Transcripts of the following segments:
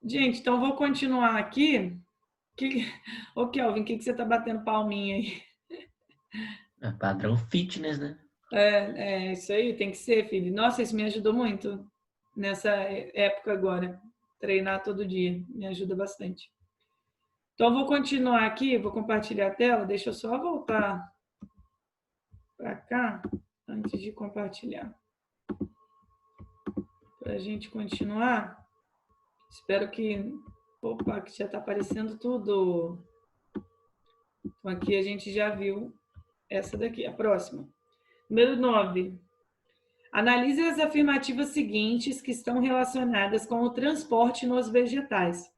Gente, então vou continuar aqui. Que... Ô, Kelvin, o que você tá batendo palminha aí? É padrão fitness, né? É isso aí, tem que ser, filho. Nossa, isso me ajudou muito nessa época agora. Treinar todo dia me ajuda bastante. Então, vou continuar aqui, vou compartilhar a tela. Deixa eu só voltar para cá antes de compartilhar. Para a gente continuar. Espero que. Opa, que já está aparecendo tudo. Então, aqui a gente já viu essa daqui, a próxima. Número 9. Analise as afirmativas seguintes que estão relacionadas com o transporte nos vegetais.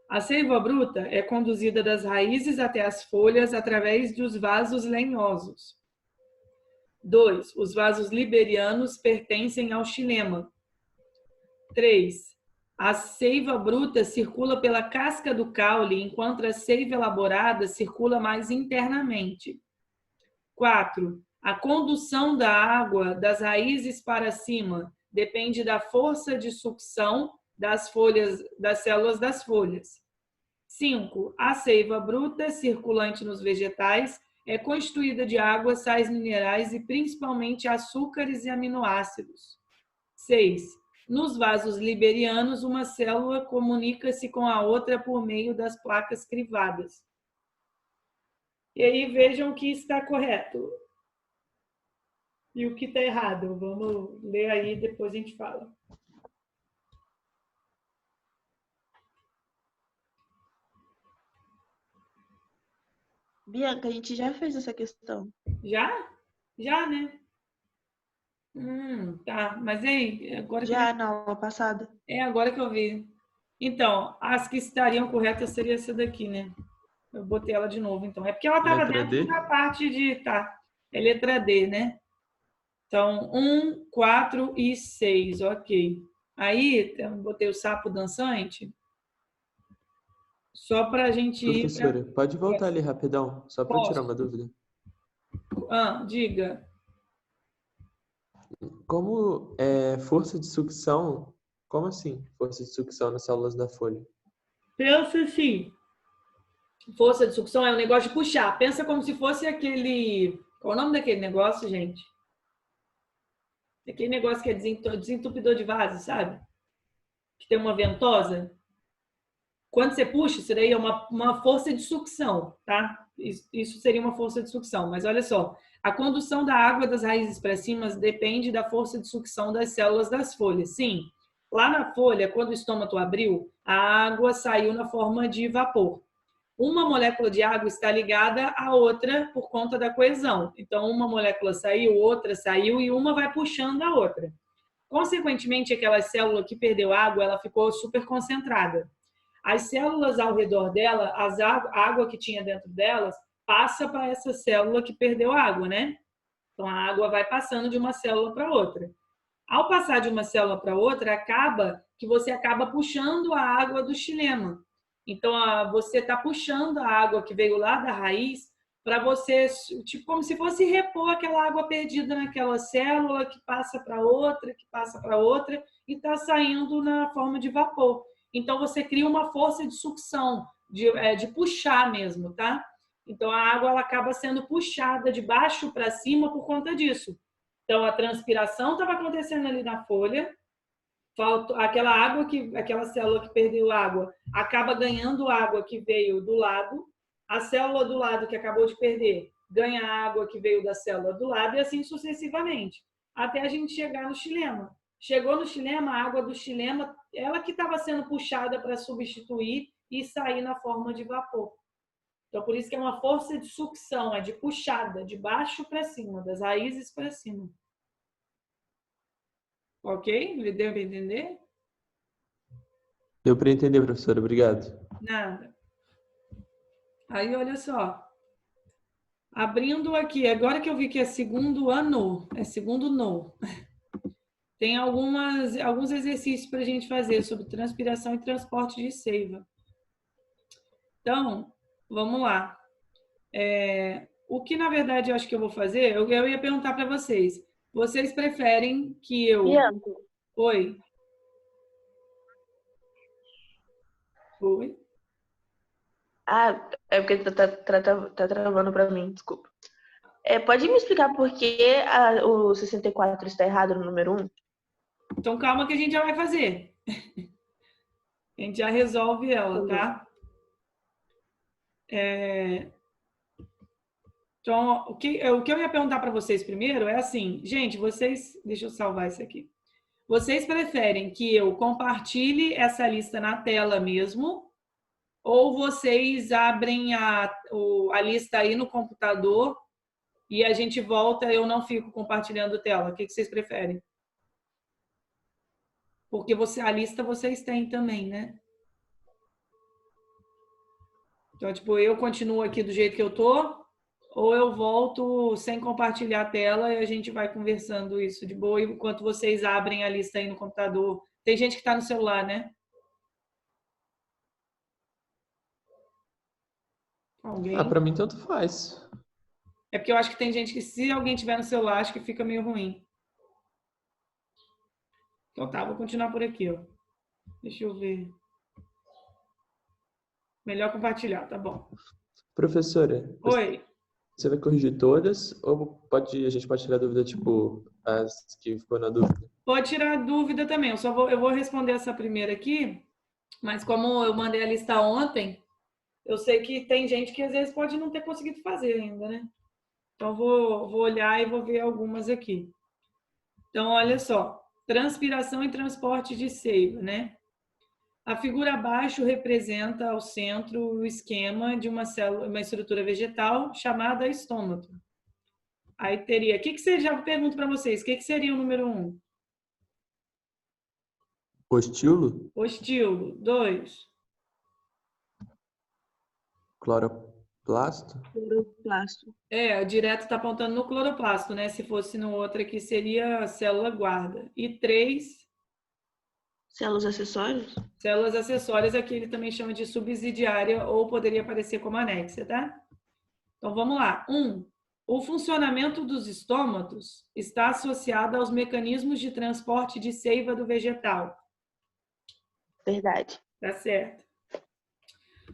A seiva bruta é conduzida das raízes até as folhas através dos vasos lenhosos. 2. Os vasos liberianos pertencem ao xilema. 3. A seiva bruta circula pela casca do caule, enquanto a seiva elaborada circula mais internamente. 4. A condução da água das raízes para cima depende da força de sucção das folhas, das células das folhas. 5. A seiva bruta circulante nos vegetais é constituída de água, sais minerais e principalmente açúcares e aminoácidos. 6. Nos vasos liberianos, uma célula comunica-se com a outra por meio das placas crivadas. E aí vejam o que está correto e o que está errado. Vamos ler aí, depois a gente fala. Bianca, a gente já fez essa questão. Já? Já, né? Tá. Mas aí, agora já na aula passada. Agora que eu vi. Então, as que estariam corretas seria essa daqui, né? Eu botei ela de novo, então. É porque ela estava dentro da parte de... Tá. É letra D, né? Então, 1, 4 e 6. Ok. Aí, eu botei o sapo dançante. Só para a gente ir... Professora, pode voltar ali rapidão? Só para tirar uma dúvida. Diga. Como é força de sucção? Como assim? Força de sucção nas células da folha? Pensa assim. Força de sucção é um negócio de puxar. Pensa como se fosse aquele... Qual é o nome daquele negócio, gente? Aquele negócio que é desentupidor de vaso, sabe? Que tem uma ventosa. Quando você puxa, isso daí é uma força de sucção, tá? Isso seria uma força de sucção. Mas olha só, a condução da água das raízes para cima depende da força de sucção das células das folhas. Sim, lá na folha, quando o estômago abriu, a água saiu na forma de vapor. Uma molécula de água está ligada à outra por conta da coesão. Então, uma molécula saiu, outra saiu e uma vai puxando a outra. Consequentemente, aquela célula que perdeu água, ela ficou super concentrada. As células ao redor dela, a água que tinha dentro delas, passa para essa célula que perdeu água, né? Então, a água vai passando de uma célula para outra. Ao passar de uma célula para outra, acaba que você acaba puxando a água do xilema. Então, você está puxando a água que veio lá da raiz para você, tipo, como se fosse repor aquela água perdida naquela célula que passa para outra, que passa para outra, e está saindo na forma de vapor. Então, você cria uma força de sucção, de puxar mesmo, tá? Então, a água ela acaba sendo puxada de baixo para cima por conta disso. Então, a transpiração estava acontecendo ali na folha, aquela água aquela célula que perdeu água acaba ganhando água que veio do lado, a célula do lado que acabou de perder ganha água que veio da célula do lado e assim sucessivamente, até a gente chegar no xilema. Chegou no xilema, a água do xilema, ela que estava sendo puxada para substituir e sair na forma de vapor. Então, por isso que é uma força de sucção, é de puxada, de baixo para cima, das raízes para cima. Ok? Ele deu para entender? Deu para entender, professora. Obrigado. Nada. Aí, olha só. Abrindo aqui, agora que eu vi que é segundo ano, é segundo no. Tem alguns exercícios para a gente fazer sobre transpiração e transporte de seiva. Então, vamos lá. O que, na verdade, eu acho que eu vou fazer, eu ia perguntar para vocês. Vocês preferem que eu... Bianca. Oi. Oi? Ah, é porque tá travando pra mim, desculpa. Pode me explicar por que o 64 está errado no número 1? Então calma que a gente já vai fazer. A gente já resolve ela, tá? Então, o que eu ia perguntar para vocês primeiro é assim, gente, vocês... Deixa eu salvar isso aqui. Vocês preferem que eu compartilhe essa lista na tela mesmo? Ou vocês abrem a lista aí no computador e a gente volta, eu não fico compartilhando tela? O que vocês preferem? Porque a lista vocês têm também, né? Então, tipo, eu continuo aqui do jeito que eu tô, ou eu volto sem compartilhar a tela e a gente vai conversando isso de boa enquanto vocês abrem a lista aí no computador. Tem gente que está no celular, né? Alguém? Pra mim tanto faz. É porque eu acho que tem gente que, se alguém tiver no celular, acho que fica meio ruim. Então tá, vou continuar por aqui, ó. Deixa eu ver. Melhor compartilhar, tá bom. Professora, Oi. você vai corrigir todas ou a gente pode tirar dúvida, tipo, as que ficou na dúvida? Pode tirar dúvida também. Eu vou responder essa primeira aqui, mas como eu mandei a lista ontem, eu sei que tem gente que às vezes pode não ter conseguido fazer ainda, né? Então vou olhar e vou ver algumas aqui. Então, olha só. Transpiração e transporte de seiva, né? A figura abaixo representa ao centro o esquema de uma célula, uma estrutura vegetal chamada estômato. Aí teria... já pergunto para vocês, o que seria o número 1? Postilo, Ostilo. 2. cloroplasto, Cloroplasto. Direto está apontando no cloroplasto, né? Se fosse no outro aqui, seria a célula guarda. E 3, Células acessórias? células acessórias, aqui ele também chama de subsidiária ou poderia aparecer como anexa, tá? Então vamos lá. 1. O funcionamento dos estômatos está associado aos mecanismos de transporte de seiva do vegetal. Verdade. Tá certo.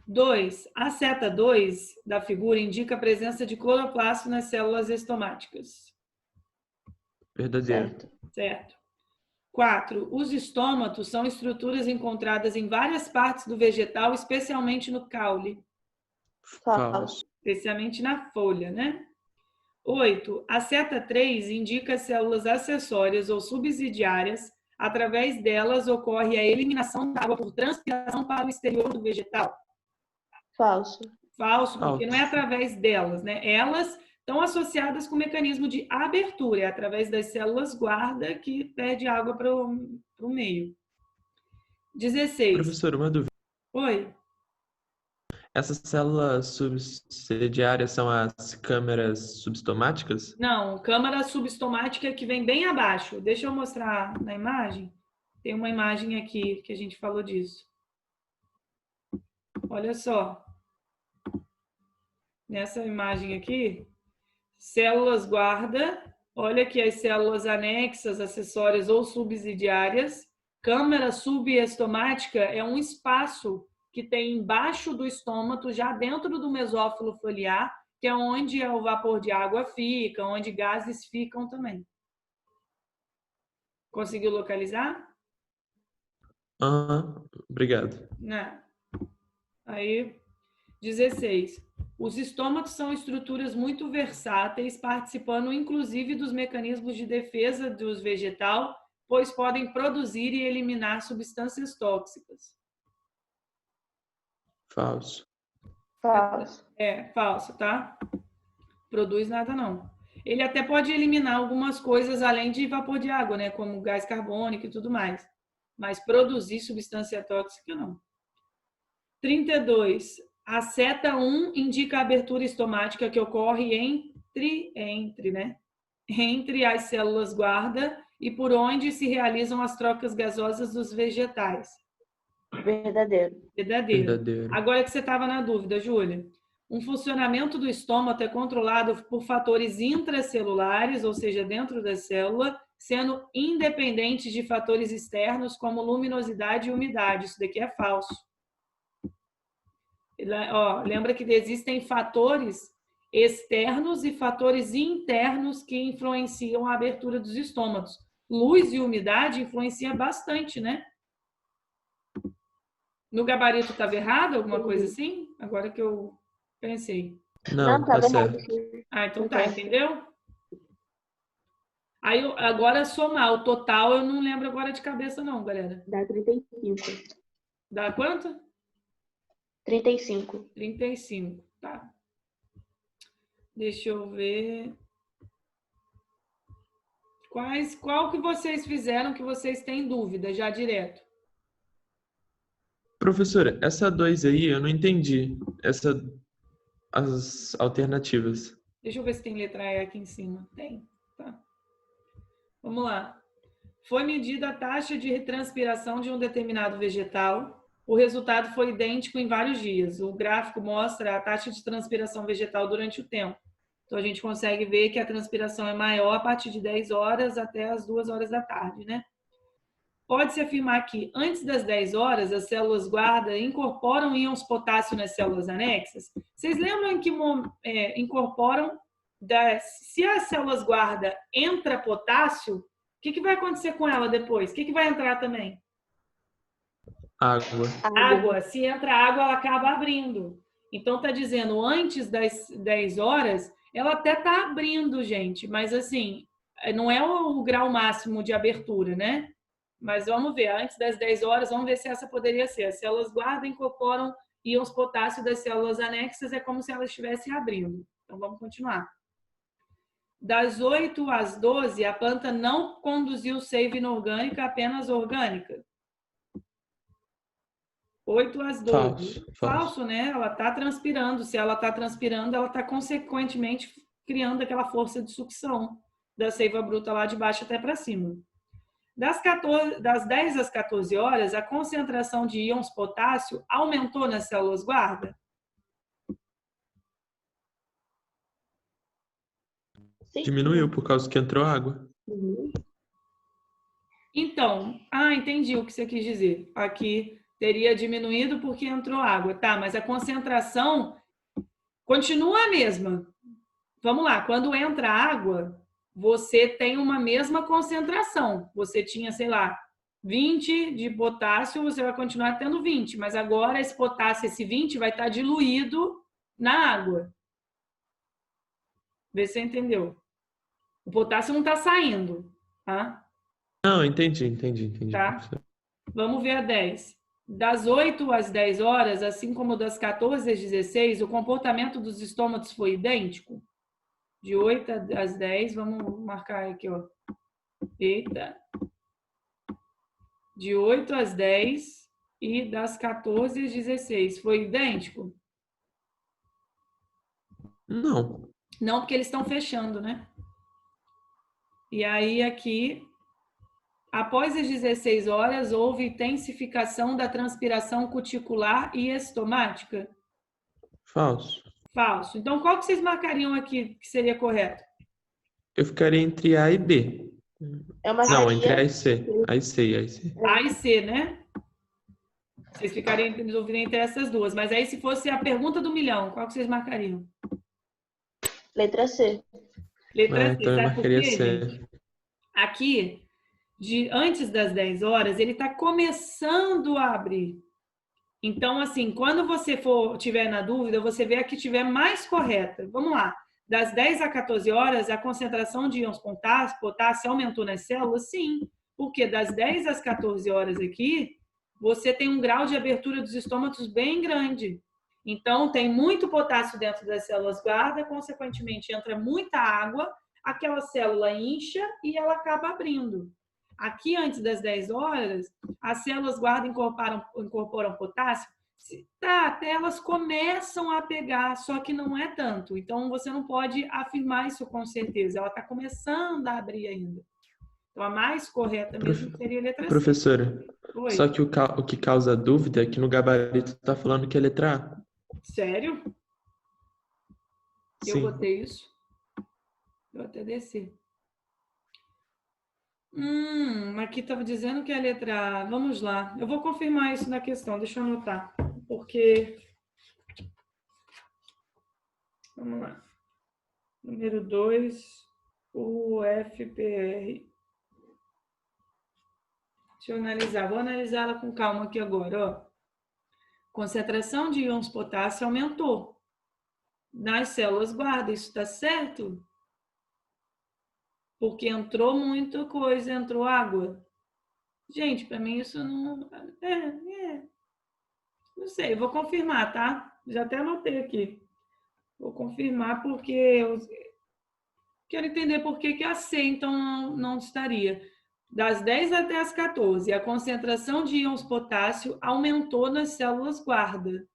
2. A seta 2 da figura indica a presença de cloroplasto nas células estomáticas. verdadeiro. Certo. 4. Os estômatos são estruturas encontradas em várias partes do vegetal, especialmente no caule, Falso. especialmente na folha, né? 8. A seta 3 indica células acessórias ou subsidiárias. Através delas ocorre a eliminação da água por transpiração para o exterior do vegetal. Falso. Falso, porque não é através delas, né? Elas estão associadas com o mecanismo de abertura, é através das células guarda que perde água para o meio. 16. Professor, uma dúvida. Oi. Essas células subsidiárias são as câmeras subestomáticas? Não, câmara subestomática que vem bem abaixo. Deixa eu mostrar na imagem. Tem uma imagem aqui que a gente falou disso. Olha só. Nessa imagem aqui, células guarda. Olha aqui as células anexas, acessórias ou subsidiárias. Câmara subestomática é um espaço que tem embaixo do estômago, já dentro do mesófilo foliar, que é onde o vapor de água fica, onde gases ficam também. Conseguiu localizar? Obrigado. Não. Aí, 16. Os estômatos são estruturas muito versáteis, participando inclusive dos mecanismos de defesa dos vegetais, pois podem produzir e eliminar substâncias tóxicas. Falso. Falso. Falso, tá? Produz nada, não. Ele até pode eliminar algumas coisas além de vapor de água, né? Como gás carbônico e tudo mais. Mas produzir substância tóxica, não. 32. A seta 1 indica a abertura estomática que ocorre entre as células guarda e por onde se realizam as trocas gasosas dos vegetais. Verdadeiro. Verdadeiro. Agora que você estava na dúvida, Júlia. Um funcionamento do estômago é controlado por fatores intracelulares, ou seja, dentro da célula, sendo independentes de fatores externos como luminosidade e umidade. Isso daqui é falso. Ó, lembra que existem fatores externos e fatores internos que influenciam a abertura dos estômagos. Luz e umidade influenciam bastante, né? No gabarito estava errado, alguma coisa assim? Agora que eu pensei. Não, tá tá errado. certo. Ah, então Tá tá, certo. entendeu? Aí, agora somar o total, eu não lembro agora de cabeça não, galera. Dá 35. Dá quanto? 35. 35, tá. Deixa eu ver. Qual que vocês fizeram que vocês têm dúvida já direto? Professora, essa 2 aí eu não entendi. As alternativas. Deixa eu ver se tem letra E aqui em cima. Tem, tá. Vamos lá. Foi medida a taxa de transpiração de um determinado vegetal. O resultado foi idêntico em vários dias. O gráfico mostra a taxa de transpiração vegetal durante o tempo. Então, a gente consegue ver que a transpiração é maior a partir de 10 horas até as 2 horas da tarde, né? Pode-se afirmar que, antes das 10 horas, as células guarda incorporam íons potássio nas células anexas. Vocês lembram que incorporam, se as células guarda entra potássio, o que vai acontecer com ela depois? O que vai entrar também? Água. Água. Se entra água, ela acaba abrindo. Então, está dizendo, antes das 10 horas, ela até está abrindo, gente. Mas, assim, não é o grau máximo de abertura, né? Mas vamos ver, antes das 10 horas, vamos ver se essa poderia ser. As células guarda incorporam íons potássio das células anexas, é como se elas estivessem abrindo. Então, vamos continuar. Das 8 às 12, a planta não conduziu seiva inorgânica, apenas orgânica. 8 às 12. Falso, né? Ela está transpirando. Se ela está transpirando, ela está consequentemente criando aquela força de sucção da seiva bruta lá de baixo até para cima. Das 10 às 14 horas, a concentração de íons potássio aumentou nas células guarda? Sim. Diminuiu por causa que entrou água. Então, entendi o que você quis dizer. Aqui teria diminuído porque entrou água. Tá, mas a concentração continua a mesma. Vamos lá, quando entra água, você tem uma mesma concentração. Você tinha, sei lá, 20 de potássio, você vai continuar tendo 20, mas agora esse potássio, esse 20, vai estar diluído na água. Vê se você entendeu. O potássio não está saindo, tá? Não, entendi. Tá? Vamos ver a 10. Das 8 às 10 horas, assim como das 14 às 16, o comportamento dos estômatos foi idêntico? De 8 às 10, vamos marcar aqui, ó. Eita. De 8 às 10 e das 14 às 16. Foi idêntico? Não. Não, porque eles estão fechando, né? E aí, aqui, após as 16 horas, houve intensificação da transpiração cuticular e estomática? Falso. Falso. Então, qual que vocês marcariam aqui que seria correto? Eu ficaria entre A e B. Não, entre A e C. A e C. A e C, né? Vocês ficariam em dúvida entre essas duas. Mas aí, se fosse a pergunta do milhão, qual que vocês marcariam? Letra C. Letra C. Então eu Sabe por marcaria quê, C. gente? Aqui, antes das 10 horas, ele está começando a abrir. Então, assim, quando você tiver na dúvida, você vê a que tiver mais correta. Vamos lá. Das 10 a 14 horas, a concentração de íons potássio aumentou nas células? Sim. Porque das 10 às 14 horas aqui, você tem um grau de abertura dos estômatos bem grande. Então, tem muito potássio dentro das células guarda, consequentemente, entra muita água, aquela célula incha e ela acaba abrindo. Aqui, antes das 10 horas, as células guarda incorporam potássio? Tá, até elas começam a pegar, só que não é tanto. Então, você não pode afirmar isso com certeza. Ela está começando a abrir ainda. Então, a mais correta mesmo seria a letra C. Professora, Oi. só que o que causa dúvida é que no gabarito está falando que é letra A. Sério? Sim. Eu botei isso. Vou até descer. Aqui estava dizendo que é a letra A. Vamos lá. Eu vou confirmar isso na questão. Deixa eu anotar. Porque Vamos lá. Número 2, o FPR. Deixa eu analisar. Vou analisá-la com calma aqui agora. Ó. Concentração de íons potássio aumentou nas células guarda. Isso está certo? Porque entrou muita coisa, entrou água. Gente, para mim isso não... Não sei, vou confirmar, tá? Já até anotei aqui. Vou confirmar porque eu quero entender por que a C, então, não estaria. Das 10 até as 14, a concentração de íons potássio aumentou nas células guarda.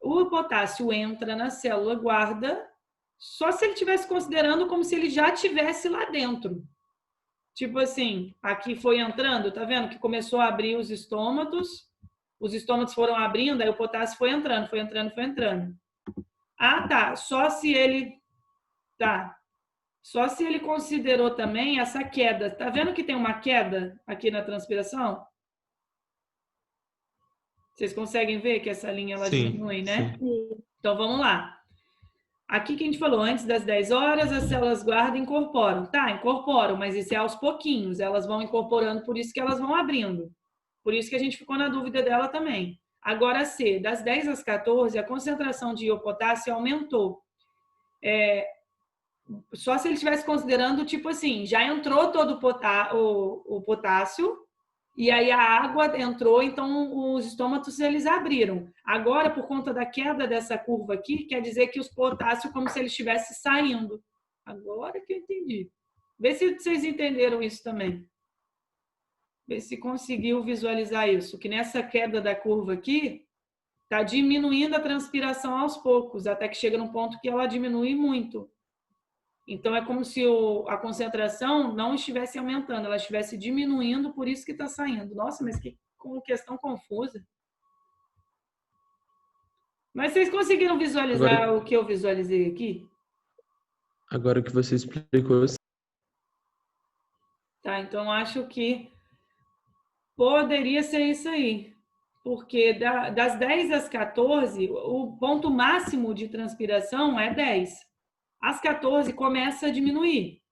O potássio entra na célula guarda só se ele estivesse considerando como se ele já estivesse lá dentro. Tipo assim, aqui foi entrando, tá vendo? Que começou a abrir os estômatos foram abrindo, aí o potássio foi entrando, foi entrando, foi entrando. Ah, tá. Só se ele considerou também essa queda. Tá vendo que tem uma queda aqui na transpiração? Vocês conseguem ver que essa linha ela diminui, né? Sim. Então vamos lá. Aqui que a gente falou, antes das 10 horas, as células guarda incorporam. Tá, incorporam, mas isso é aos pouquinhos. Elas vão incorporando, por isso que elas vão abrindo. Por isso que a gente ficou na dúvida dela também. Agora, C, das 10 às 14, a concentração de iopotássio aumentou. Só se ele estivesse considerando, tipo assim, já entrou todo o potássio, e aí a água entrou, então os estômatos eles abriram. Agora, por conta da queda dessa curva aqui, quer dizer que os potássios como se ele estivesse saindo. Agora que eu entendi. Vê se vocês entenderam isso também. Vê se conseguiu visualizar isso. Que nessa queda da curva aqui, está diminuindo a transpiração aos poucos, até que chega num ponto que ela diminui muito. Então, é como se a concentração não estivesse aumentando, ela estivesse diminuindo, por isso que está saindo. Nossa, mas que questão confusa. Mas vocês conseguiram visualizar o que eu visualizei aqui? Agora que você explicou. Tá, então acho que poderia ser isso aí. Porque das 10 às 14, o ponto máximo de transpiração é 10. Às 14 começa a diminuir.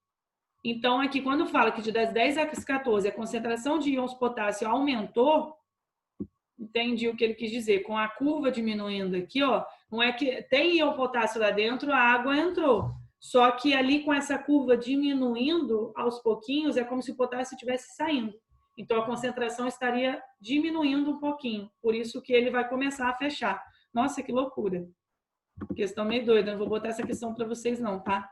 Então, aqui, quando fala que das 10 às 14 a concentração de íons potássio aumentou, entendi o que ele quis dizer. Com a curva diminuindo aqui, ó, não é que tem íon potássio lá dentro, a água entrou. Só que ali com essa curva diminuindo aos pouquinhos, é como se o potássio estivesse saindo. Então, a concentração estaria diminuindo um pouquinho. Por isso que ele vai começar a fechar. Nossa, que loucura. Questão meio doida. Não vou botar essa questão para vocês não, tá?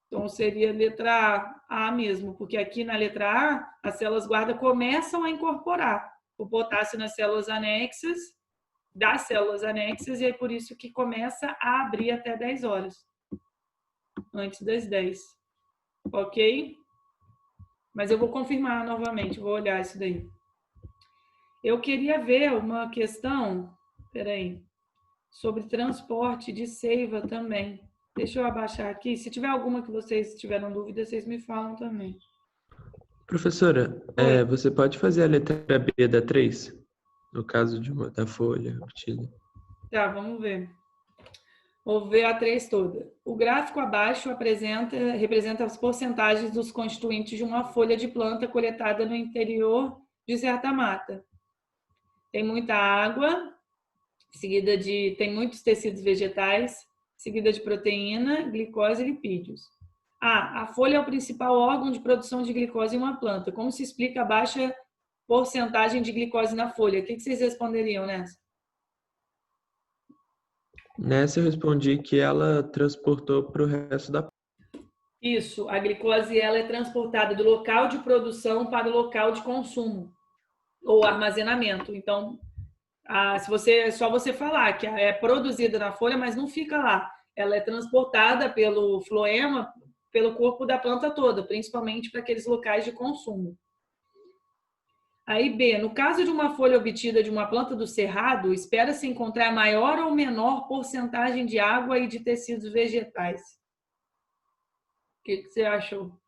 Então, seria letra A mesmo, porque aqui na letra A, as células guarda começam a incorporar o potássio nas células anexas, das células anexas, e é por isso que começa a abrir até 10 horas, antes das 10. Ok? Mas eu vou confirmar novamente, vou olhar isso daí. Eu queria ver uma questão, peraí, sobre transporte de seiva também. Deixa eu abaixar aqui. Se tiver alguma que vocês tiveram dúvida, vocês me falam também. Professora, você pode fazer a letra B da 3? No caso da folha obtida. Tá, vamos ver. Vou ver a 3 toda. O gráfico abaixo representa as porcentagens dos constituintes de uma folha de planta coletada no interior de certa mata. Tem muita água, seguida tem muitos tecidos vegetais, seguida de proteína, glicose e lipídios. A folha é o principal órgão de produção de glicose em uma planta. Como se explica a baixa porcentagem de glicose na folha? O que vocês responderiam nessa? Nessa eu respondi que ela transportou para o resto da... Isso, a glicose ela é transportada do local de produção para o local de consumo ou armazenamento. Então, só você falar que é produzida na folha, mas não fica lá. Ela é transportada pelo floema, pelo corpo da planta toda, principalmente para aqueles locais de consumo. Aí, B, no caso de uma folha obtida de uma planta do cerrado, espera-se encontrar maior ou menor porcentagem de água e de tecidos vegetais. O que você achou?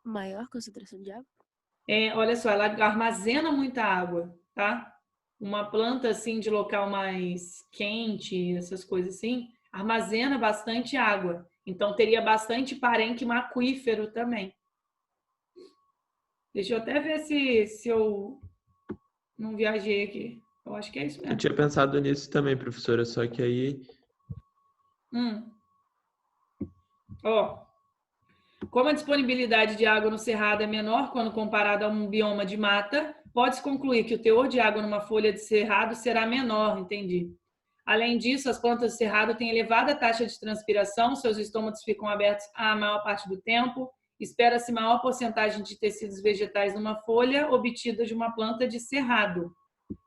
Maior concentração de água? Olha só, ela armazena muita água, tá? uma planta assim de local mais quente, essas coisas assim, armazena bastante água. Então teria bastante parênquima aquífero também. Deixa eu até ver se eu não viajei aqui. Eu acho que é isso Eu mesmo. tinha pensado nisso também, professora, só que aí Ó, como a disponibilidade de água no cerrado é menor quando comparado a um bioma de mata, pode-se concluir que o teor de água numa folha de cerrado será menor, entendi. Além disso, as plantas de cerrado têm elevada taxa de transpiração, seus estômatos ficam abertos a maior parte do tempo, espera-se maior porcentagem de tecidos vegetais numa folha obtida de uma planta de cerrado.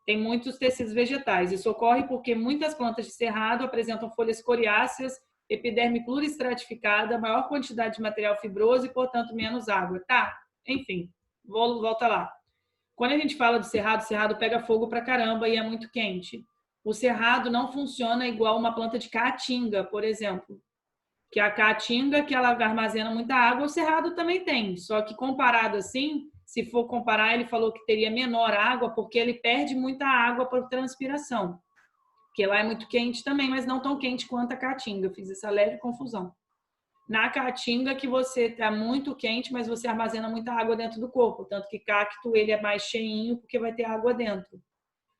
Tem muitos tecidos vegetais. Isso ocorre porque muitas plantas de cerrado apresentam folhas coriáceas, epiderme pluristratificada, maior quantidade de material fibroso e, portanto, menos água. Tá, enfim, volta lá. Quando a gente fala do cerrado, o cerrado pega fogo pra caramba e é muito quente. O cerrado não funciona igual uma planta de caatinga, por exemplo. Que a caatinga, que ela armazena muita água, o cerrado também tem. Só que comparado assim, se for comparar, ele falou que teria menor água porque ele perde muita água por transpiração. Porque lá é muito quente também, mas não tão quente quanto a caatinga. Eu fiz essa leve confusão. Na caatinga que você está muito quente, mas você armazena muita água dentro do corpo. Tanto que cacto ele é mais cheinho porque vai ter água dentro.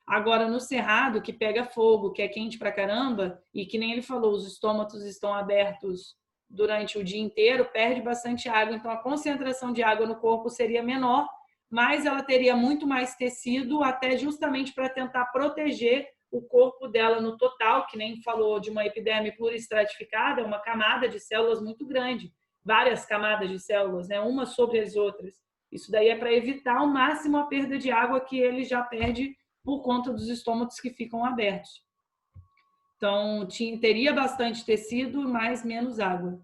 Agora, no cerrado, que pega fogo, que é quente pra caramba, e que nem ele falou, os estômatos estão abertos durante o dia inteiro, perde bastante água. Então, a concentração de água no corpo seria menor, mas ela teria muito mais tecido, até justamente para tentar proteger o corpo dela no total, que nem falou de uma epiderme pluristratificada, uma camada de células muito grande, várias camadas de células, né? Uma sobre as outras. Isso daí é para evitar ao máximo a perda de água que ele já perde por conta dos estômatos que ficam abertos. Então, teria bastante tecido, mas menos água.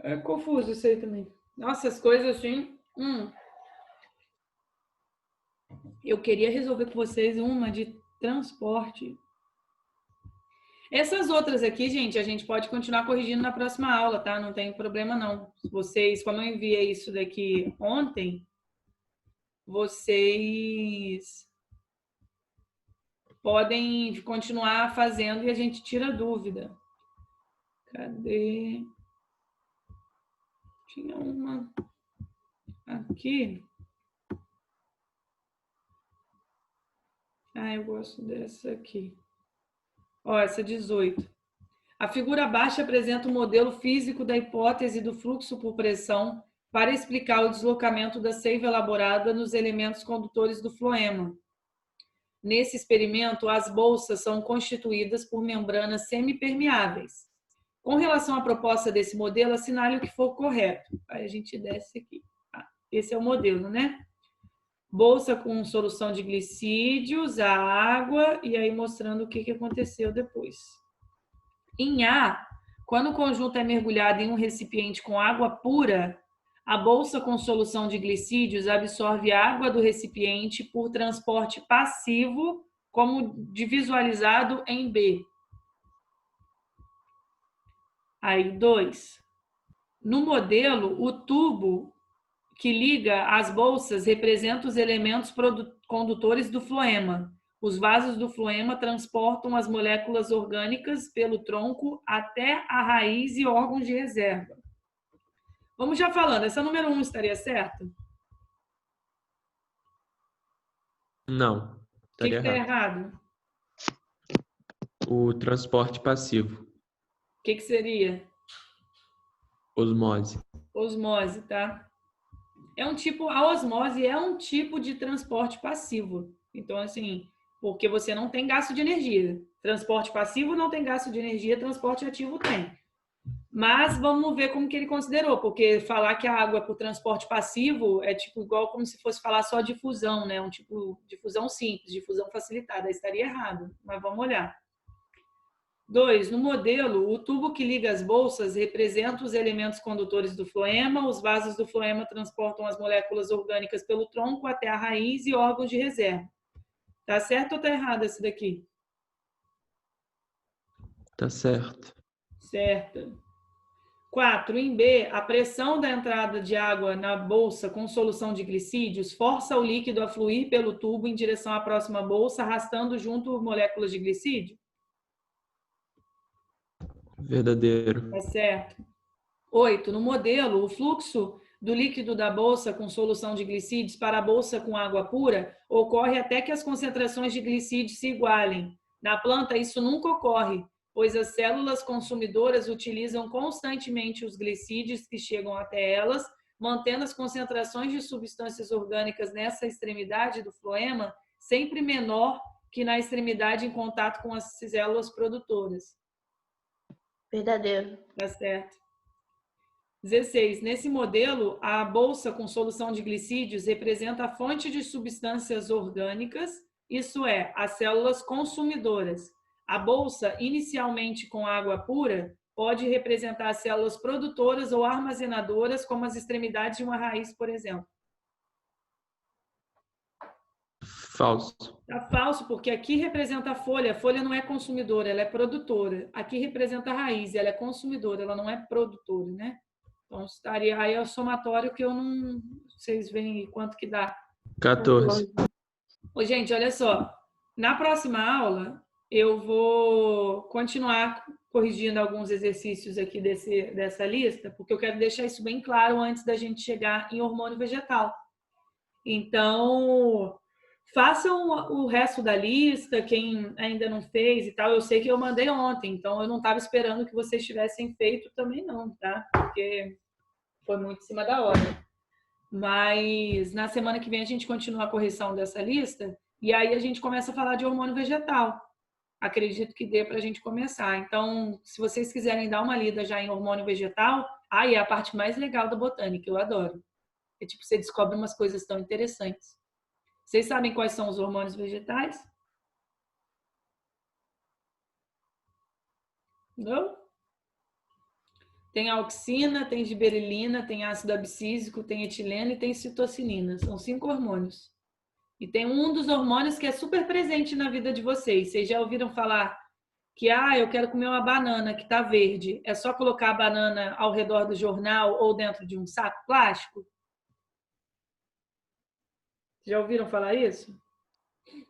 É confuso isso aí também. Nossa, as coisas assim... Eu queria resolver com vocês uma de transporte. Essas outras aqui, gente, a gente pode continuar corrigindo na próxima aula, tá? Não tem problema, não. Vocês, como eu enviei isso daqui ontem, vocês podem continuar fazendo e a gente tira dúvida. Cadê? Tinha uma aqui. Ah, eu gosto dessa aqui. Ó, essa 18. A figura abaixo apresenta o modelo físico da hipótese do fluxo por pressão para explicar o deslocamento da seiva elaborada nos elementos condutores do floema. Nesse experimento, as bolsas são constituídas por membranas semipermeáveis. Com relação à proposta desse modelo, assinale o que for correto. Aí a gente desce aqui. Esse é o modelo, né? Bolsa com solução de glicídios, a água, e aí mostrando o que aconteceu depois. Em A, quando o conjunto é mergulhado em um recipiente com água pura, a bolsa com solução de glicídios absorve água do recipiente por transporte passivo, como visualizado em B. Aí, 2. No modelo, o tubo que liga as bolsas representa os elementos condutores do floema. Os vasos do floema transportam as moléculas orgânicas pelo tronco até a raiz e órgãos de reserva. Vamos já falando, essa número 1 estaria certa? não, O que estaria está errado. errado? O transporte passivo, O que seria? osmose. Osmose, tá? A osmose é um tipo de transporte passivo. Então, assim, porque você não tem gasto de energia. Transporte passivo não tem gasto de energia, transporte ativo tem. Mas vamos ver como que ele considerou, porque falar que a água é por transporte passivo é tipo igual como se fosse falar só de fusão, né? Um tipo de fusão simples, de fusão facilitada. Aí estaria errado, mas vamos olhar. 2. No modelo, o tubo que liga as bolsas representa os elementos condutores do floema. Os vasos do floema transportam as moléculas orgânicas pelo tronco até a raiz e órgãos de reserva. Tá certo ou tá errado esse daqui? Tá certo. Certo. 4. Em B, a pressão da entrada de água na bolsa com solução de glicídios força o líquido a fluir pelo tubo em direção à próxima bolsa, arrastando junto moléculas de glicídio. Verdadeiro. Tá certo. 8. No modelo, o fluxo do líquido da bolsa com solução de glicídios para a bolsa com água pura ocorre até que as concentrações de glicídios se igualem. Na planta, isso nunca ocorre, pois as células consumidoras utilizam constantemente os glicídios que chegam até elas, mantendo as concentrações de substâncias orgânicas nessa extremidade do floema sempre menor que na extremidade em contato com as células produtoras. Verdadeiro. Tá certo. 16. Nesse modelo, a bolsa com solução de glicídios representa a fonte de substâncias orgânicas, isso é, as células consumidoras. A bolsa, inicialmente com água pura, pode representar as células produtoras ou armazenadoras, como as extremidades de uma raiz, por exemplo. Falso. Tá falso, porque aqui representa a folha. A folha não é consumidora, ela é produtora. Aqui representa a raiz, ela é consumidora, ela não é produtora, né? Então, estaria aí é o somatório que eu não... Vocês veem quanto que dá. 14. Ô, gente, olha só. Na próxima aula, eu vou continuar corrigindo alguns exercícios aqui dessa lista, porque eu quero deixar isso bem claro antes da gente chegar em hormônio vegetal. Então, façam o resto da lista, quem ainda não fez e tal. Eu sei que eu mandei ontem, então eu não estava esperando que vocês tivessem feito também não, tá? Porque foi muito em cima da hora. Mas na semana que vem a gente continua a correção dessa lista e aí a gente começa a falar de hormônio vegetal. Acredito que dê para a gente começar. Então, se vocês quiserem dar uma lida já em hormônio vegetal, aí é a parte mais legal da botânica, eu adoro. É tipo, você descobre umas coisas tão interessantes. Vocês sabem quais são os hormônios vegetais? Não? Tem auxina, tem giberelina, tem ácido abscísico, tem etileno e tem citocinina. São 5 hormônios. E tem um dos hormônios que é super presente na vida de vocês. Vocês já ouviram falar que eu quero comer uma banana que está verde. É só colocar a banana ao redor do jornal ou dentro de um saco plástico? Já ouviram falar isso?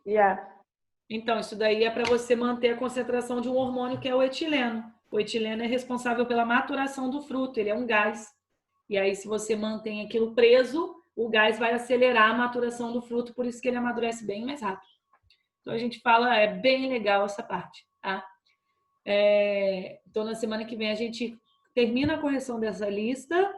Já. Então, isso daí é para você manter a concentração de um hormônio que é o etileno. O etileno é responsável pela maturação do fruto, ele é um gás. E aí, se você mantém aquilo preso, o gás vai acelerar a maturação do fruto, por isso que ele amadurece bem mais rápido. Então, a gente fala, é bem legal essa parte, tá? Então, na semana que vem, a gente termina a correção dessa lista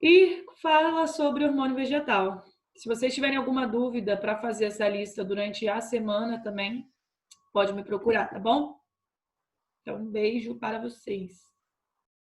e fala sobre hormônio vegetal. Se vocês tiverem alguma dúvida para fazer essa lista durante a semana também, pode me procurar, tá bom? Então, um beijo para vocês.